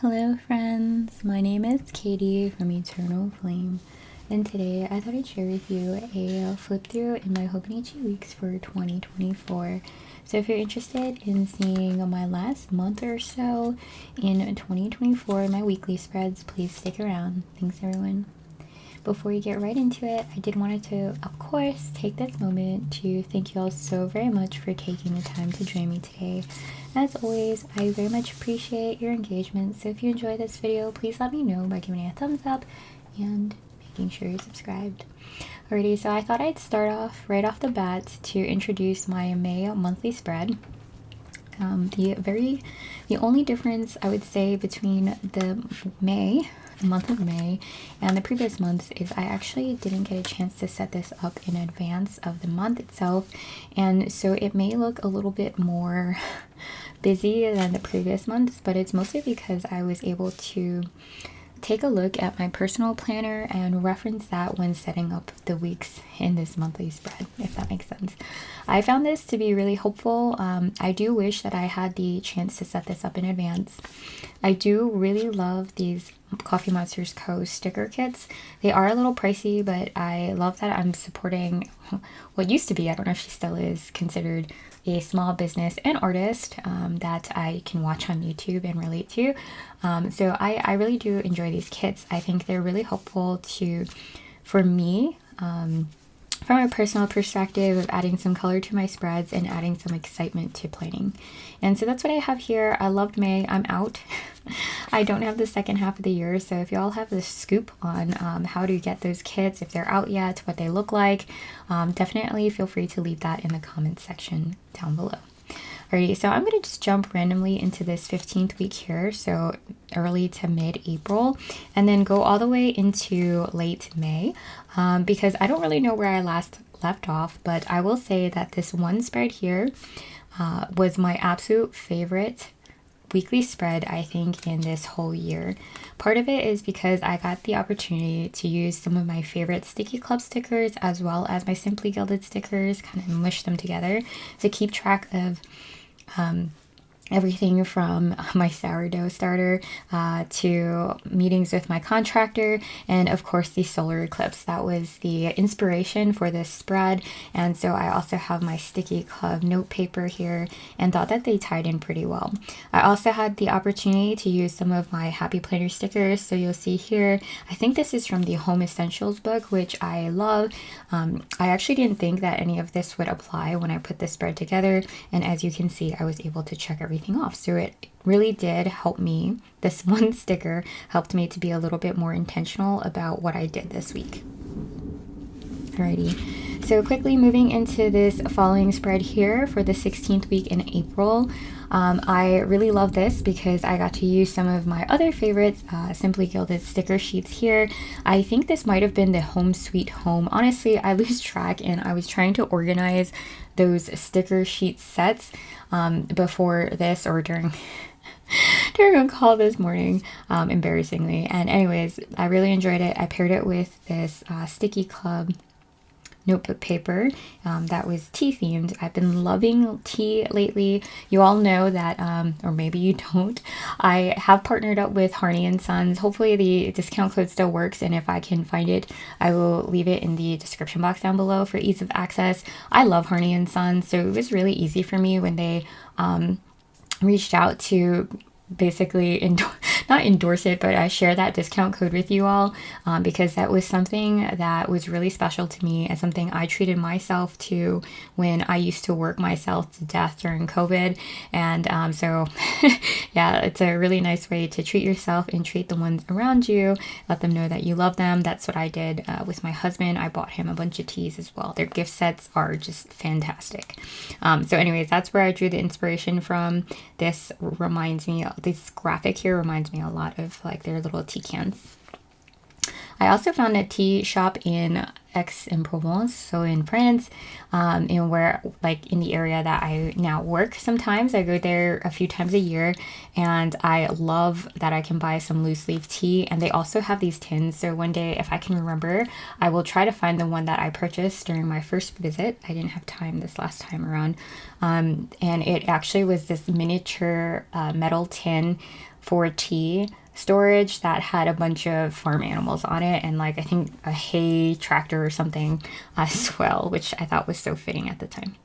Hello friends, my name is Katie from Eternal Flame, and today I thought I'd share with you a flip through in my Hobonichi weeks for 2024. So if you're interested in seeing my last month or so in 2024, my weekly spreads, please stick around. Thanks everyone. Before we get right into it, I did want to, of course, take this moment to thank you all so very much for taking the time to join me today. As always, I very much appreciate your engagement, so if you enjoyed this video, please let me know by giving it a thumbs up and making sure you're subscribed. Alrighty, so I thought I'd start off right off the bat to introduce my May monthly spread. The only difference I would say between the month of May and the previous months is I actually didn't get a chance to set this up in advance of the month itself, and so it may look a little bit more busy than the previous months, but it's mostly because I was able to take a look at my personal planner and reference that when setting up the weeks in this monthly spread, if that makes sense. I found this to be really helpful. I do wish that I had the chance to set this up in advance. I do really love these Coffee Monsters Co. sticker kits. They are a little pricey, but I love that I'm supporting what used to be, I don't know if she still is, considered a small business and artist that I can watch on YouTube and relate to. So I really do enjoy these kits. I think they're really helpful for me, from a personal perspective of adding some color to my spreads and adding some excitement to planning. And so that's what I have here. I loved May. I'm out. I don't have the second half of the year, so if y'all have the scoop on how to get those kits, if they're out yet, what they look like, definitely feel free to leave that in the comments section down below. Alrighty, so I'm going to just jump randomly into this 15th week here, so early to mid-April, and then go all the way into late May, because I don't really know where I last left off, but I will say that this one spread here was my absolute favorite weekly spread, I think, in this whole year. Part of it is because I got the opportunity to use some of my favorite Sticky Club stickers as well as my Simply Gilded stickers, kind of mush them together to keep track of everything from my sourdough starter to meetings with my contractor, and of course the solar eclipse. That was the inspiration for this spread, and so I also have my Sticky Club note paper here and thought that they tied in pretty well. I also had the opportunity to use some of my Happy Planner stickers, so you'll see here, I think this is from the Home Essentials book, which I love. I actually didn't think that any of this would apply when I put this spread together, and as you can see, I was able to check everything off. So it really did help me. This one sticker helped me to be a little bit more intentional about what I did this week. Alrighty, so quickly moving into this following spread here for the 16th week in April. I really love this because I got to use some of my other favorites, Simply Gilded sticker sheets here. I think this might have been the Home Sweet Home. Honestly, I lose track, and I was trying to organize those sticker sheet sets before this or during a call this morning, embarrassingly. And anyways, I really enjoyed it. I paired it with this Sticky Club notebook paper that was tea themed. I've been loving tea lately. You all know that, or maybe you don't, I have partnered up with Harney Sons. Hopefully the discount code still works, and if I can find it, I will leave it in the description box down below for ease of access. I love Harney Sons, so it was really easy for me when they reached out to basically not endorse it, but I share that discount code with you all because that was something that was really special to me and something I treated myself to when I used to work myself to death during COVID. And so yeah, it's a really nice way to treat yourself and treat the ones around you, let them know that you love them. That's what I did with my husband. I bought him a bunch of teas as well. Their gift sets are just fantastic. So anyways, that's where I drew the inspiration from. This graphic here reminds me a lot of like their little tea cans. I also found a tea shop in Aix-en-Provence, so in France, and where like in the area that I now work. Sometimes I go there a few times a year, and I love that I can buy some loose leaf tea, and they also have these tins. So one day, if I can remember, I will try to find the one that I purchased during my first visit. I didn't have time this last time around, and it actually was this miniature metal tin for tea storage that had a bunch of farm animals on it, and like I think a hay tractor or something as well, which I thought was so fitting at the time.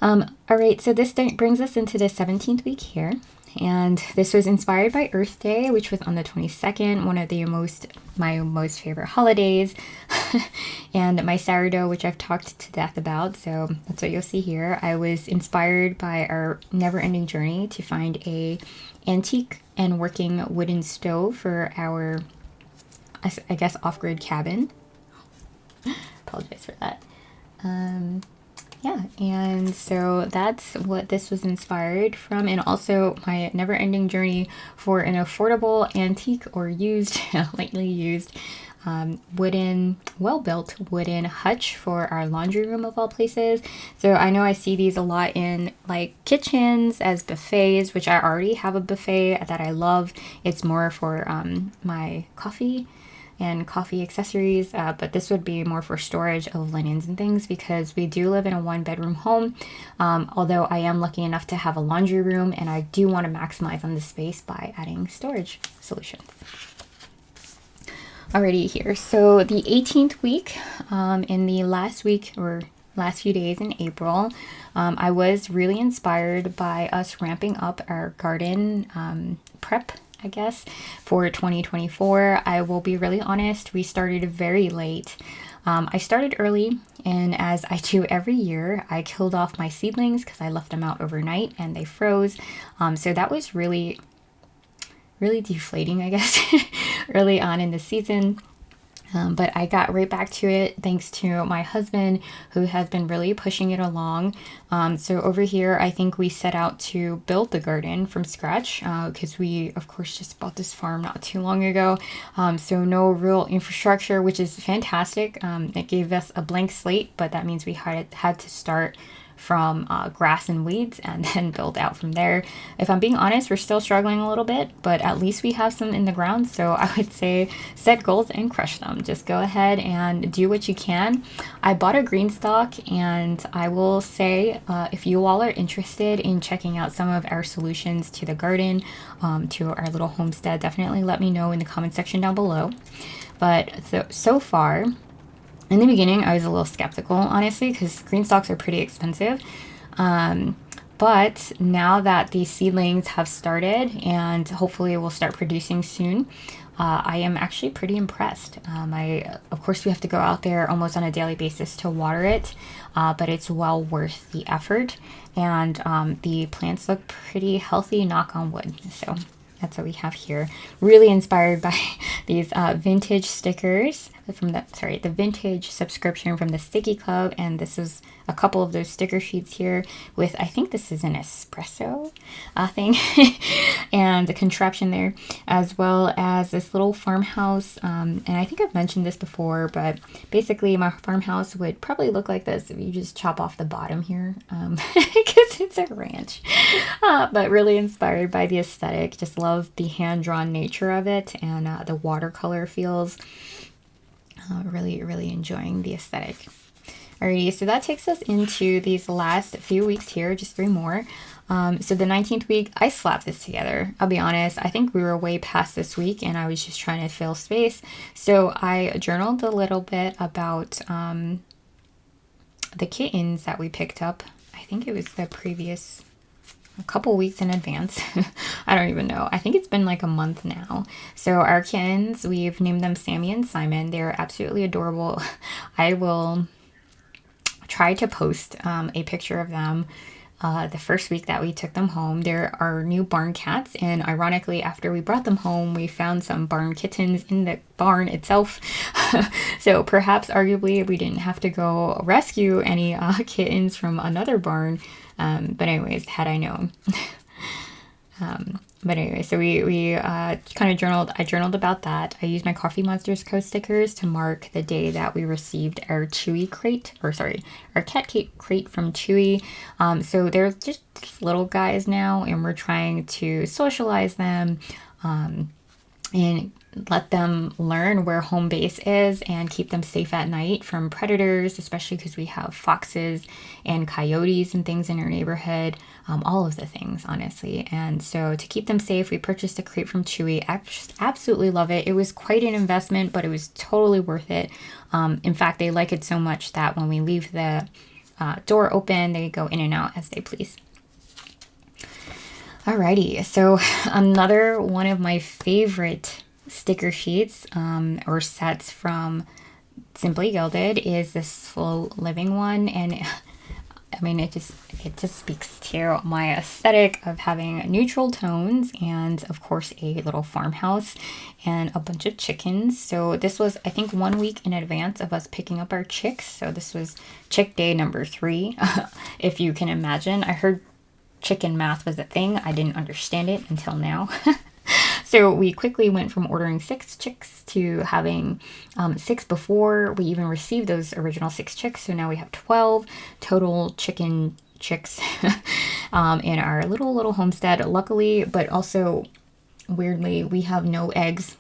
All right, so this brings us into the 17th week here, and this was inspired by Earth Day, which was on the 22nd, one of the my most favorite holidays, and my sourdough, which I've talked to death about, so that's what you'll see here. I was inspired by our never-ending journey to find a antique and working wooden stove for our, I guess, off-grid cabin. Apologize for that. Yeah, and so that's what this was inspired from, and also my never-ending journey for an affordable antique or used, lightly used, wooden, well-built wooden hutch for our laundry room of all places. So I know I see these a lot in like kitchens as buffets, which I already have a buffet that I love. It's more for my coffee and coffee accessories, but this would be more for storage of linens and things, because we do live in a 1-bedroom home, although I am lucky enough to have a laundry room, and I do want to maximize on the space by adding storage solutions. Alrighty here, so the 18th week, in the last week or last few days in April, I was really inspired by us ramping up our garden prep, I guess, for 2024. I will be really honest, we started very late. I started early, and as I do every year, I killed off my seedlings because I left them out overnight and they froze. So that was really deflating, I guess, early on in the season. But I got right back to it thanks to my husband, who has been really pushing it along. So over here, I think we set out to build the garden from scratch, because we, of course, just bought this farm not too long ago. So no real infrastructure, which is fantastic. It gave us a blank slate, but that means we had to start from grass and weeds and then build out from there. If I'm being honest, we're still struggling a little bit, but at least we have some in the ground. So I would say set goals and crush them. Just go ahead and do what you can. I bought a green stock, and I will say if you all are interested in checking out some of our solutions to the garden, to our little homestead, definitely let me know in the comment section down below. But so far, in the beginning, I was a little skeptical, honestly, because green stalks are pretty expensive. But now that these seedlings have started, and hopefully will start producing soon, I am actually pretty impressed. Of course, we have to go out there almost on a daily basis to water it, but it's well worth the effort. And the plants look pretty healthy, knock on wood. So that's what we have here. Really inspired by these vintage stickers from the vintage subscription from the Sticky Club. And this is a couple of those sticker sheets here with, I think this is an espresso thing and a contraption there, as well as this little farmhouse. And I think I've mentioned this before, but basically my farmhouse would probably look like this if you just chop off the bottom here, because it's a ranch. But really inspired by the aesthetic. Just love the hand-drawn nature of it, and the watercolor feels. Really enjoying the aesthetic. Alrighty, so that takes us into these last few weeks here, just 3 more. So the 19th week, I slapped this together. I'll be honest, I think we were way past this week, and I was just trying to fill space. So I journaled a little bit about the kittens that we picked up. I think it was the previous a couple weeks in advance. I don't even know. I think it's been like a month now. So our kittens, we've named them Sammy and Simon. They're absolutely adorable. I will try to post a picture of them the first week that we took them home. They're our new barn cats, and ironically, after we brought them home, we found some barn kittens in the barn itself. So perhaps arguably we didn't have to go rescue any kittens from another barn. But anyways, had I known. But anyway, so we kind of journaled. I journaled about that. I used my Coffee Monsters Co stickers to mark the day that we received our Chewy crate, or sorry, our cat crate from Chewy. So they're just little guys now, and we're trying to socialize them, and let them learn where home base is and keep them safe at night from predators, especially because we have foxes and coyotes and things in our neighborhood, all of the things, honestly. And so to keep them safe, we purchased a crate from Chewy. I just absolutely love it. It was quite an investment, but it was totally worth it. In fact, they like it so much that when we leave the door open, they go in and out as they please. Alrighty, so another one of my favorite sticker sheets or sets from Simply Gilded is this Slow Living one, and I mean it just speaks to my aesthetic of having neutral tones and of course a little farmhouse and a bunch of chickens. So this was, I think, 1 week in advance of us picking up our chicks. So this was chick day number 3, if you can imagine. I heard chicken math was a thing. I didn't understand it until now. So we quickly went from ordering 6 chicks to having 6 before we even received those original 6 chicks. So now we have 12 total chicken chicks in our little homestead, luckily, but also weirdly we have no eggs.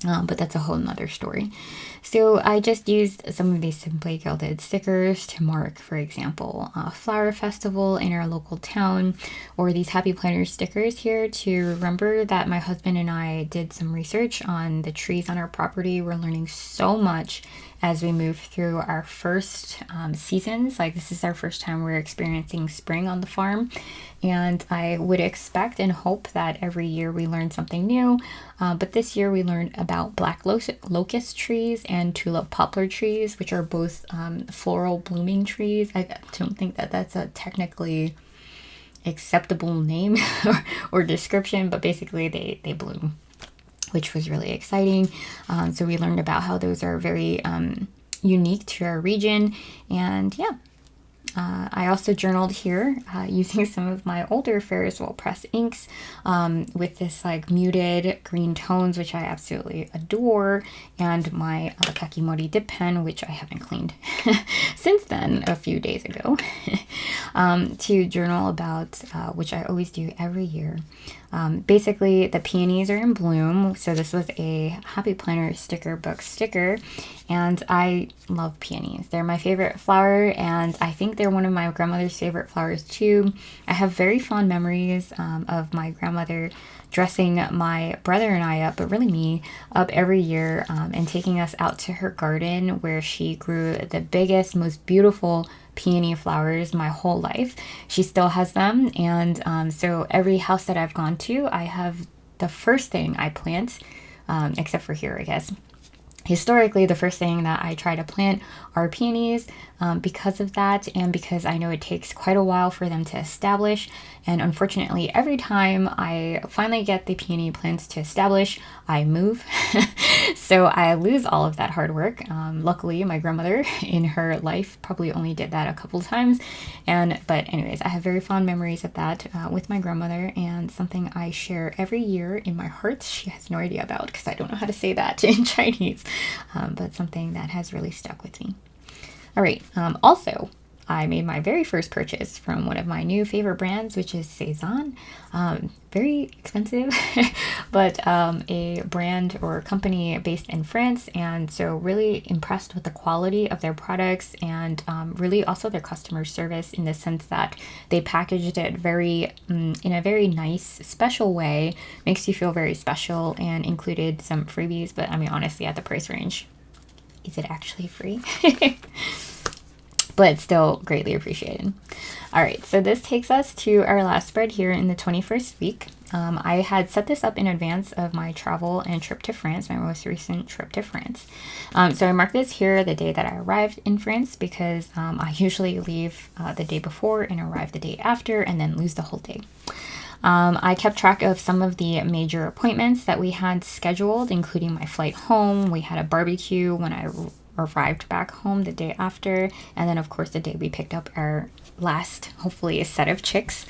But that's a whole nother story. So I just used some of these Simply Gilded stickers to mark, for example, a flower festival in our local town, or these Happy Planners stickers here to remember that my husband and I did some research on the trees on our property. We're learning so much as we move through our first seasons. Like, this is our first time we're experiencing spring on the farm, and I would expect and hope that every year we learn something new. But this year we learned about black locust trees and tulip poplar trees, which are both floral blooming trees. I don't think that that's a technically acceptable name or description, but basically they bloom, which was really exciting. So we learned about how those are very unique to our region. And yeah, I also journaled here using some of my older Ferris Wheel press inks with this like muted green tones, which I absolutely adore, and my Kakimori dip pen, which I haven't cleaned since then, a few days ago, to journal about, which I always do every year. Basically, the peonies are in bloom, so this was a Happy Planner sticker book sticker, and I love peonies. They're my favorite flower, and I think they're one of my grandmother's favorite flowers too. I have very fond memories of my grandmother dressing my brother and I up, but really me, up every year, and taking us out to her garden where she grew the biggest, most beautiful peony flowers my whole life. She still has them, and so every house that I've gone to, I have the first thing I plant, except for here, I guess. Historically, the first thing that I try to plant are peonies, because of that, and because I know it takes quite a while for them to establish. And unfortunately, every time I finally get the peony plants to establish, I move. So I lose all of that hard work. Luckily, my grandmother in her life probably only did that a couple times. But anyways, I have very fond memories of that with my grandmother, and something I share every year in my heart. She has no idea about, because I don't know how to say that in Chinese, but something that has really stuck with me. All right. Also, I made my very first purchase from one of my new favorite brands, which is Cezanne. Very expensive, but a brand or company based in France. And so really impressed with the quality of their products, and really also their customer service, in the sense that they packaged it very in a very nice, special way. Makes you feel very special, and included some freebies. But I mean, honestly, at the price range, is it actually free? But still greatly appreciated. All right, so this takes us to our last spread here in the 21st week. I had set this up in advance of my travel and trip to France, my most recent trip to France. So I marked this here the day that I arrived in France, because I usually leave the day before and arrive the day after, and then lose the whole day. I kept track of some of the major appointments that we had scheduled, including my flight home. We had a barbecue when I arrived back home the day after, and then of course the day we picked up our last, hopefully, a set of chicks.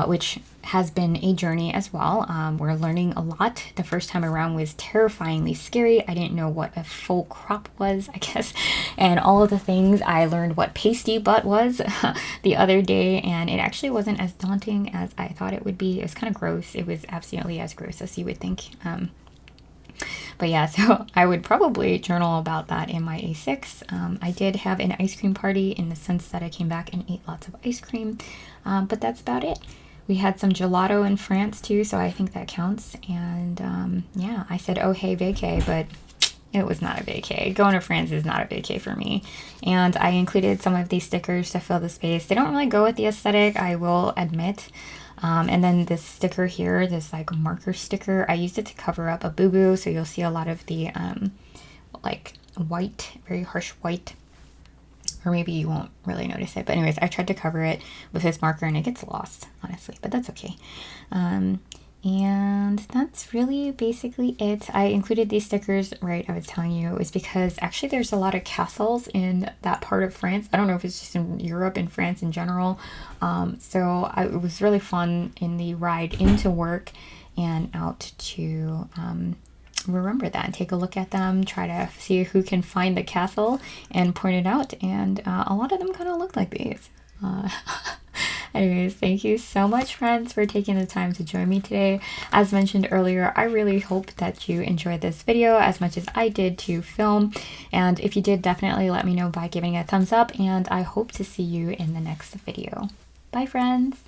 which has been a journey as well. We're learning a lot. The first time around was terrifyingly scary. I didn't know what a full crop was, I guess, and all of the things. I learned what pasty butt was the other day, and it actually wasn't as daunting as I thought it would be. It was kind of gross. It was absolutely as gross as you would think. But yeah, so I would probably journal about that in my A6. I did have an ice cream party in the sense that I came back and ate lots of ice cream, but that's about it. We had some gelato in France too, so I think that counts. And yeah, I said, oh, hey, vacay, but it was not a vacay. Going to France is not a vacay for me. And I included some of these stickers to fill the space. They don't really go with the aesthetic, I will admit. And then this sticker here, this like marker sticker, I used it to cover up a boo-boo, so you'll see a lot of the like white, very harsh white, or maybe you won't really notice it. But anyways, I tried to cover it with this marker and it gets lost, honestly, but that's okay. And that's really basically it. I included these stickers, right, I was telling you, it was because actually there's a lot of castles in that part of France. I don't know if it's just in Europe and France in general. It was really fun in the ride into work and out to remember that and take a look at them, try to see who can find the castle and point it out. And a lot of them kind of look like these. Anyways, thank you so much, friends, for taking the time to join me today. As mentioned earlier, I really hope that you enjoyed this video as much as I did to film. And if you did, definitely let me know by giving it a thumbs up. And I hope to see you in the next video. Bye, friends.